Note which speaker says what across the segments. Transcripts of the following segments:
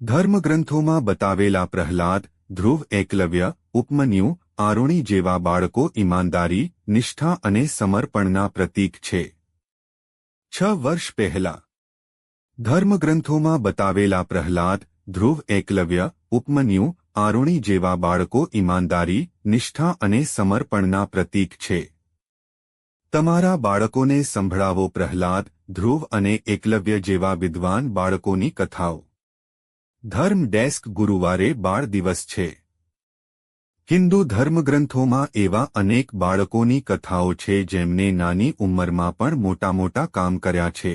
Speaker 1: ધર્મગ્રંથોમાં બતાવેલા પ્રહલાદ, ધ્રુવ, એકલવ્ય, ઉપમન્યુ, આરુણી જેવા બાળકો ઈમાનદારી, નિષ્ઠા અને સમર્પણના પ્રતીક છે. 6 વર્ષ પહેલા ધર્મગ્રંથોમાં બતાવેલા પ્રહલાદ, ધ્રુવ, એકલવ્ય, ઉપમન્યુ, આરુણી જેવા બાળકો ઈમાનદારી, નિષ્ઠા અને સમર્પણના પ્રતીક છે. તમારા બાળકોને સંભળાવો પ્રહલાદ, ધ્રુવ અને એકલવ્ય જેવા વિદ્વાન બાળકોની કથાઓ. ધર્મ ડેસ્ક ગુરુવારે બાળ દિવસ છે. હિન્દુ ધર્મગ્રંથોમાં એવા અનેક બાળકોની કથાઓ છે જેમને નાની ઉંમરમાં પણ મોટા કામ કર્યા છે,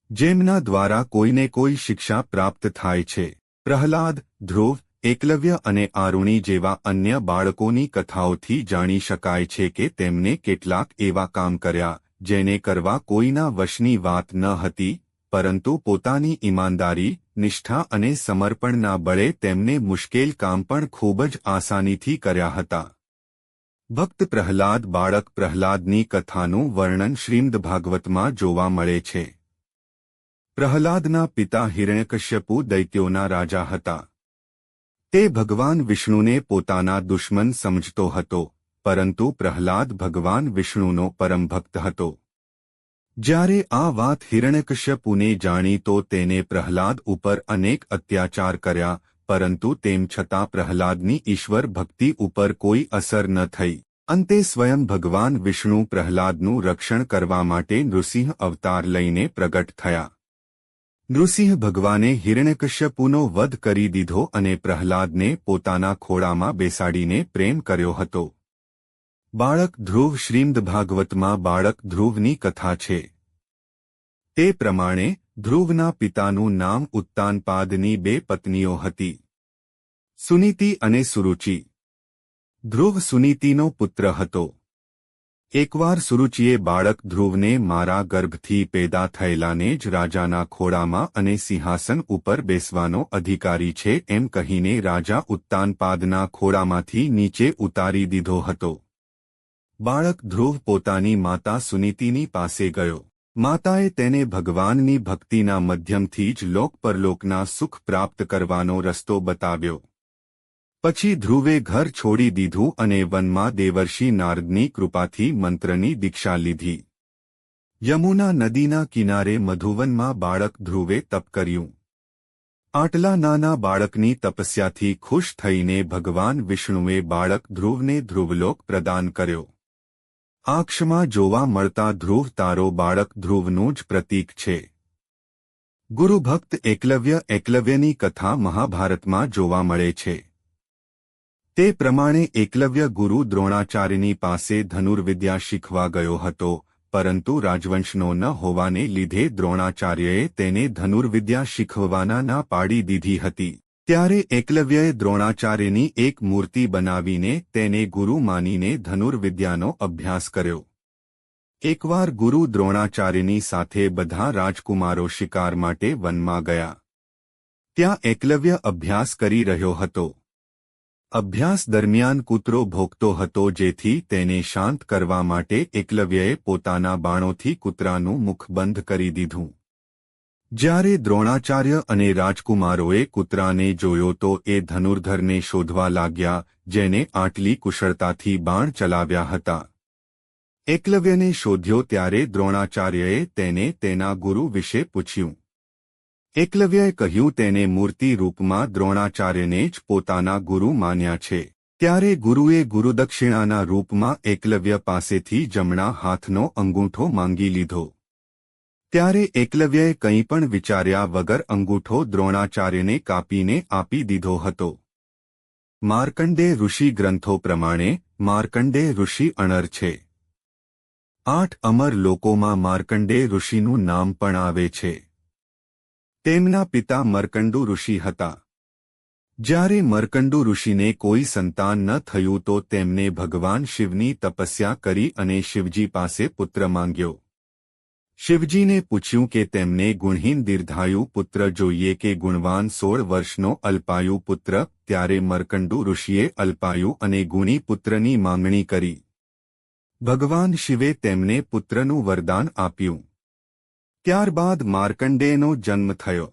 Speaker 1: જેમના દ્વારા કોઈને કોઈ શિક્ષા પ્રાપ્ત થાય છે. પ્રહલાદ, ધ્રુવ, એકલવ્ય અને આરુણી જેવા અન્ય બાળકોની કથાઓથી જાણી શકાય છે કે તેમને કેટલાક એવા કામ કર્યા જેને કરવા કોઈના વશની વાત ન હતી, પરંતુ પોતાની ઈમાનદારી, નિષ્ઠા અને સમર્પણના બળે તેમને મુશ્કેલ કામ પણ ખૂબ જ આસાનીથી કર્યા હતા. ભક્ત પ્રહલાદ બાળક પ્રહલાદની કથાનું વર્ણન શ્રીમદ ભાગવતમાં જોવા મળે છે. પ્રહલાદના પિતા હિરણ્યકશ્યપુ દૈત્યોના રાજા હતા. તે ભગવાન વિષ્ણુને પોતાના દુશ્મન સમજતો હતો, પરંતુ પ્રહલાદ ભગવાન વિષ્ણુનો પરમ ભક્ત હતો. જ્યારે આ વાત હિરણ્યકશ્યપુને જાણી તો તેને પ્રહલાદ ઉપર અનેક અત્યાચાર કર્યા, પરંતુ તેમ છતાં પ્રહલાદની ઈશ્વર ભક્તિ ઉપર કોઈ અસર ન થઈ. અંતે સ્વયં ભગવાન વિષ્ણુ પ્રહલાદનું રક્ષણ કરવા માટે નૃસિંહ અવતાર લઈને પ્રગટ થયા. નૃસિંહ ભગવાને હિરણ્યકશ્યપુનો વધ કરી દીધો અને પ્રહલાદને પોતાના ખોળામાં બેસાડીને પ્રેમ કર્યો હતો. બાળક ધ્રુવ શ્રીમદ ભાગવતમાં બાળક ધ્રુવની કથા છે. તે પ્રમાણે ધ્રુવના પિતાનું નામ ઉત્તાનપાદની 2 પત્નીઓ હતી, સુનીતિ અને સુરુચિ. ધ્રુવ સુનીતિનો પુત્ર હતો. એકવાર સુરુચિએ બાળક ધ્રુવને મારા ગર્ભથી પેદા થયેલાને જ રાજાના ખોળામાં અને સિંહાસન ઉપર બેસવાનો અધિકારી છે એમ કહીને રાજા ઉત્તાનપાદના ખોળામાંથી નીચે ઉતારી દીધો હતો. બાળક ધ્રુવ પોતાની માતા સુનીતિની પાસે ગયો. માતાએ તેને ભગવાનની ભક્તિના મધ્યમથી જ લોકપરલોકના સુખ પ્રાપ્ત કરવાનો રસ્તો બતાવ્યો. પછી ધ્રુવે ઘર છોડી દીધું અને વનમાં દેવર્ષિ નારદની કૃપાથી મંત્રની દીક્ષા લીધી. યમુના નદીના કિનારે મધુવનમાં બાળક ધ્રુવે તપ કર્યું. આટલા નાના બાળકની તપસ્યાથી ખુશ થઈને ભગવાન વિષ્ણુએ બાળક ધ્રુવને ધ્રુવલોક પ્રદાન કર્યો. આંખમાં જોવા મળતા ધ્રુવ તારો બાળક ધ્રુવનું જ પ્રતીક છે. ગુરુભક્ત એકલવ્યની કથા મહાભારતમાં જોવા મળે છે. તે પ્રમાણે એકલવ્ય ગુરુ દ્રોણાચાર્યની પાસે ધનુર્વિદ્યા શીખવા ગયો હતો, પરંતુ રાજવંશનો ન હોવાને લીધે દ્રોણાચાર્યએ તેને ધનુર્વિદ્યા શીખવવાના ના પાડી દીધી હતી. ત્યારે એકલવ્યએ દ્રોણાચાર્યની એક મૂર્તિ બનાવીને તેને ગુરુ માનીને ધનુર્વિદ્યાનો અભ્યાસ કર્યો. એકવાર ગુરુ દ્રોણાચાર્યની સાથે બધા રાજકુમારો શિકાર માટે વનમાં ગયા. ત્યાં એકલવ્ય અભ્યાસ કરી રહ્યો હતો. અભ્યાસ દરમિયાન કૂતરો ભોંકતો હતો, જેથી તેને શાંત કરવા માટે એકલવ્યએ પોતાના બાણોથી કૂતરાનું મુખ બંધ કરી દીધું. જ્યારે દ્રોણાચાર્ય અને રાજકુમારોએ કૂતરાને જોયો તો એ ધનુર્ધરને શોધવા લાગ્યા, જેને આટલી કુશળતાથી બાણ ચલાવ્યા હતા. એકલવ્યને શોધ્યો ત્યારે દ્રોણાચાર્યએ તેને તેના ગુરુ વિશે પૂછ્યું. એકલવ્યએ કહ્યું તેને મૂર્તિ રૂપમાં દ્રોણાચાર્યને જ પોતાના ગુરુ માન્યા છે. ત્યારે ગુરુએ ગુરુદક્ષિણાના રૂપમાં એકલવ્ય પાસેથી જમણા હાથનો અંગૂઠો માંગી લીધો. ત્યારે એકલવ્યએ કંઈ પણ વિચાર્યા વગર અંગૂઠો દ્રોણાચાર્યને કાપીને આપી દીધો હતો. માર્કંડેય ઋષિ ગ્રંથો પ્રમાણે માર્કંડેય ઋષિ અણર છે. 8 અમર લોકોમાં માર્કંડેય ઋષિનું નામ પણ આવે છે. તેમના પિતા મર્કંડુ ઋષિ હતા. જ્યારે મર્કંડુ ઋષિને કોઈ સંતાન ન થયું તો તેમને ભગવાન શિવની તપસ્યા કરી અને શિવજી પાસે પુત્ર માંગ્યો. શિવજીને પૂછ્યું કે તેમને ગુણહીન દીર્ઘાયુ પુત્ર જોઈએ કે ગુણવાન 16 વર્ષનો અલ્પાયુ પુત્ર. ત્યારે મર્કંડુ ઋષિએ અલ્પાયુ અને ગુણી પુત્રની માંગણી કરી. ભગવાન શિવે તેમને પુત્રનું વરદાન આપ્યું. ત્યારબાદ માર્કંડેયનો જન્મ થયો.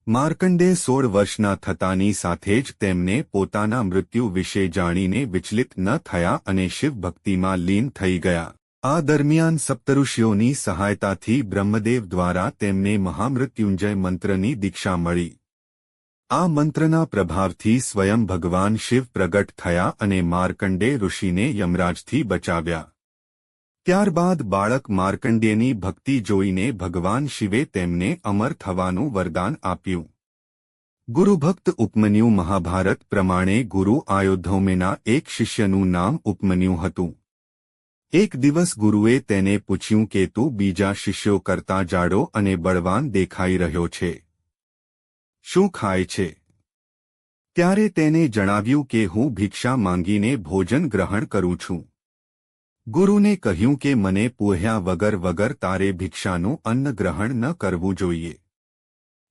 Speaker 1: માર્કંડે 16 વર્ષના થતાની સાથે જ તેમને પોતાના મૃત્યુ વિશે જાણીને વિચલિત ન થયા અને શિવ ભક્તિમાં લીન થઈ ગયા. આ દરમિયાન સપ્તઋષિઓની સહાયતાથી બ્રહ્મદેવ દ્વારા તેમને મહામૃત્યુંજય મંત્રની દીક્ષા મળી. આ મંત્રના પ્રભાવથી સ્વયં ભગવાન શિવ પ્રગટ થયા અને માર્કંડે ઋષિને યમરાજથી બચાવ્યા. ત્યારબાદ બાળક માર્કંડેયની ભક્તિ જોઈને ભગવાન શિવે તેમને અમર થવાનું વરદાન આપ્યું. ગુરુભક્ત ઉપમન્યુ મહાભારત પ્રમાણે ગુરુ આયોધૌમ્યના એક શિષ્યનું નામ ઉપમન્યુ હતું. એક દિવસ ગુરુએ તેને પૂછ્યું કે તું બીજા શિષ્યો કરતાં જાડો અને બળવાન દેખાઈ રહ્યો છે. શું ખાય છે? ત્યારે તેને જણાવ્યું કે હું ભિક્ષા માંગીને ભોજન ગ્રહણ કરું છું. ગુરુને કહ્યું કે મને પૂહ્યા વગર તારે ભિક્ષાનું અન્ન ગ્રહણ ન કરવું જોઈએ.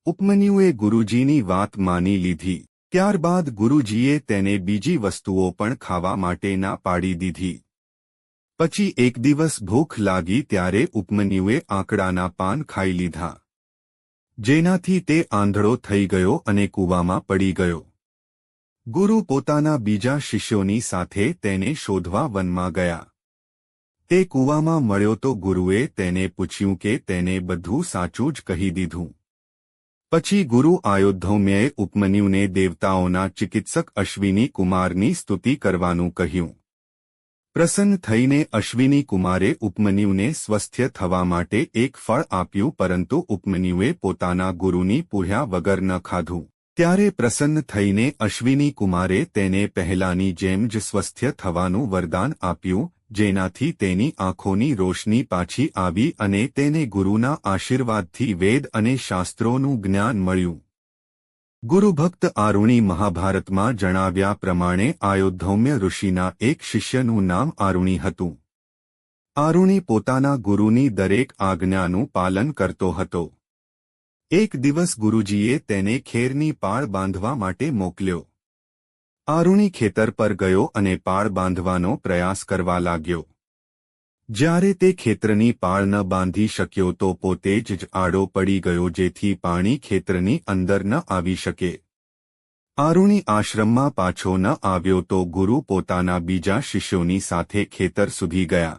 Speaker 1: ઉપમન્યુએ ગુરુજીની વાત માની લીધી. ત્યારબાદ ગુરુજીએ તેને બીજી વસ્તુઓ પણ ખાવા માટે ના પાડી દીધી. પછી એક દિવસ ભૂખ લાગી ત્યારે ઉપમન્યુએ આંકડાના પાન ખાઈ લીધા, જેનાથી તે આંધળો થઈ ગયો અને કૂવામાં પડી ગયો. ગુરુ પોતાના બીજા શિષ્યોની સાથે તેને શોધવા વનમાં ગયા. તે કૂવામાં મળ્યો તો ગુરુએ તેને પૂછ્યું કે તેને બધું સાચું જ કહી દીધું. પછી ગુરુ આયોધૌમ્યએ ઉપમન્યુને દેવતાઓના ચિકિત્સક અશ્વિની કુમારની સ્તુતિ કરવાનું કહ્યું. પ્રસન્ન થઈને અશ્વિની કુમારે ઉપમન્યુને સ્વસ્થ્ય થવા માટે એક ફળ આપ્યું, પરંતુ ઉપમન્યુએ પોતાના ગુરુની પૂહ્યા વગર ન ખાધું. ત્યારે પ્રસન્ન થઈને અશ્વિની કુમારે તેને પહેલાની જેમ જ સ્વસ્થ્ય થવાનું વરદાન આપ્યું, જેનાથી તેની આંખોની રોશની પાછી આવી અને તેને ગુરુના આશીર્વાદથી વેદ અને શાસ્ત્રોનું જ્ઞાન મળ્યું. ગુરુભક્ત આરુણી મહાભારતમાં જણાવ્યા પ્રમાણે આયોધૌમ્ય ઋષિના એક શિષ્યનું નામ આરુણી હતું. આરુણી પોતાના ગુરુની દરેક આજ્ઞાનું પાલન કરતો હતો. એક દિવસ ગુરુજીએ તેને ખેરની પાળ બાંધવા માટે મોકલ્યો. આરુણી ખેતર પર ગયો અને પાળ બાંધવાનો પ્રયાસ કરવા લાગ્યો. જ્યારે તે ખેતરની પાળ ન બાંધી શક્યો તો પોતે જ આડો પડી ગયો, જેથી પાણી ખેતરની અંદર ન આવી શકે. આરુણી આશ્રમમાં પાછો ન આવ્યો તો ગુરુ પોતાના બીજા શિષ્યોની સાથે ખેતર સુધી ગયા.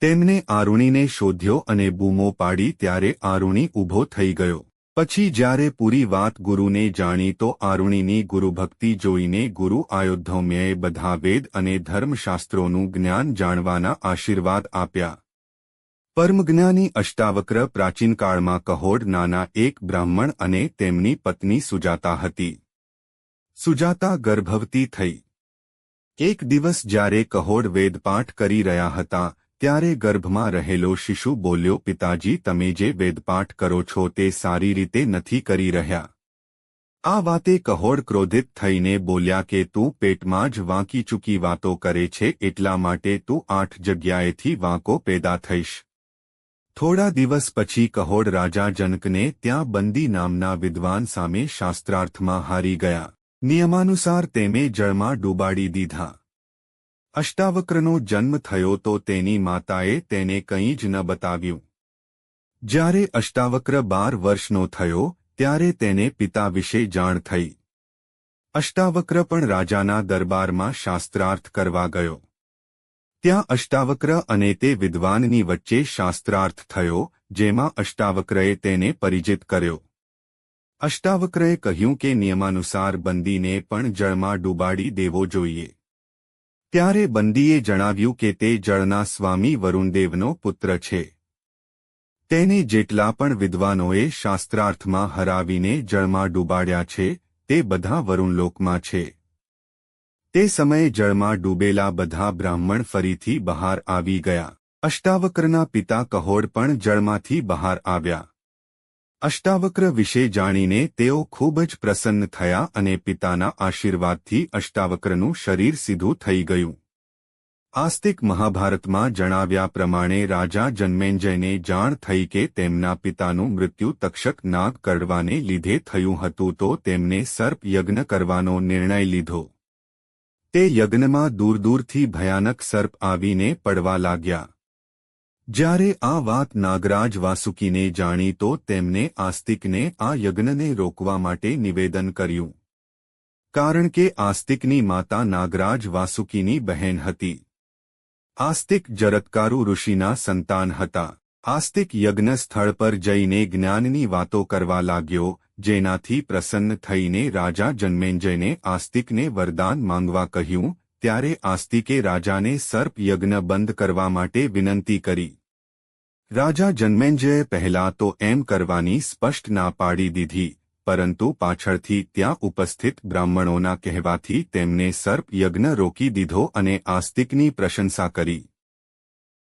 Speaker 1: તેમને આરુણીને શોધ્યો અને બૂમો પાડી ત્યારે આરુણી ઊભો થઈ ગયો. પછી જ્યારે પૂરી વાત ગુરુને જાણી તો આરુણીની ગુરુભક્તિ જોઈને ગુરુ આયોધૌમ્યએ બધા વેદ અને ધર્મશાસ્ત્રોનું જ્ઞાન જાણવાના આશીર્વાદ આપ્યા. પરમજ્ઞાની અષ્ટાવક્ર પ્રાચીનકાળમાં કહોડ નાના એક બ્રાહ્મણ અને તેમની પત્ની સુજાતા હતી. સુજાતા ગર્ભવતી થઈ. એક દિવસ જ્યારે કહોડ વેદપાઠ કરી રહ્યા હતા ત્યારે ગર્ભમાં રહેલો શિશુ બોલ્યો, પિતાજી, તમે જે વેદપાઠ કરો છો તે સારી રીતે નથી કરી રહ્યા. આ વાતે કહોડ ક્રોધિત થઈને બોલ્યા કે તું પેટમાં જ વાંકી ચૂકી વાતો કરે છે, એટલા માટે તું 8 જગ્યાએથી વાંકો પેદા થઈશ. થોડા દિવસ પછી કહોડ રાજા જનકને ત્યાં બંદી નામના વિદ્વાન સામે શાસ્ત્રાર્થમાં હારી ગયા. નિયમાનુસાર તેમે જળમાં ડૂબાડી દીધા. અષ્ટાવક્રનો જન્મ થયો તો તેની માતાએ તેને કંઈ જ ન બતાવ્યું. જ્યારે અષ્ટાવક્ર 12 વર્ષનો થયો ત્યારે તેને પિતા વિશે જાણ થઈ. અષ્ટાવક્ર પણ રાજાના દરબારમાં શાસ્ત્રાર્થ કરવા ગયો. ત્યાં અષ્ટાવક્ર અને તે વિદ્વાનની વચ્ચે શાસ્ત્રાર્થ થયો, જેમાં અષ્ટાવક્રએ તેને પરિચિત કર્યો. અષ્ટાવક્રએ કહ્યું કે નિયમાનુસાર બંદીને પણ જળમાં ડૂબાડી દેવો જોઈએ. ત્યારે બંદીએ જણાવ્યું કે તે જળના સ્વામી વરુણદેવનો પુત્ર છે. તેને જેટલા પણ વિદ્વાનોએ શાસ્ત્રાર્થમાં હરાવીને જળમાં ડૂબાડ્યા છે તે બધા વરુણલોકમાં છે. તે સમયે જળમાં ડૂબેલા બધા બ્રાહ્મણ ફરીથી બહાર આવી ગયા. અષ્ટાવક્રના પિતા કહોડ પણ જળમાંથી બહાર આવ્યા. અષ્ટાવક્ર વિશે જાણીને તેઓ ખૂબ જ પ્રસન્ન થયા અને પિતાના આશીર્વાદથી અષ્ટાવક્રનું શરીર સીધું થઈ ગયું. આસ્તિક મહાભારતમાં જણાવ્યા પ્રમાણે રાજા જન્મેન્જયને જાણ થઈ કે તેમના પિતાનું મૃત્યુ તક્ષક નાગ કરડવાને લીધે થયું હતું તો તેમને સર્પ યજ્ઞ કરવાનો નિર્ણય લીધો. તે યજ્ઞમાં દૂર દૂરથી ભયાનક સર્પ આવીને પડવા લાગ્યા. જ્યારે આ વાત નાગરાજ વાસુકીને જાણી તો તેમને આસ્તિકને આ યજ્ઞને રોકવા માટે નિવેદન કર્યું. કારણ કે આસ્તિકની માતા નાગરાજ વાસુકીની બહેન હતી. આસ્તિક જરત્કારુ ઋષિના સંતાન હતા. આસ્તિક યજ્ઞ સ્થળ પર જઈને જ્ઞાનની વાતો કરવા લાગ્યો, જેનાથી પ્રસન્ન થઈને રાજા જન્મેન્જયને આસ્તિકને વરદાન માંગવા કહ્યું. ત્યારે આસ્તિકે રાજાને સર્પ યજ્ઞ બંધ કરવા માટે વિનંતી કરી. રાજા જન્મેન્જયે પહેલા તો એમ કરવાની સ્પષ્ટ ના પાડી દીધી, પરંતુ પાછળથી ત્યાં ઉપસ્થિત બ્રાહ્મણોના કહેવાથી તેમને સર્પ યજ્ઞ રોકી દીધો અને આસ્તિકની પ્રશંસા કરી.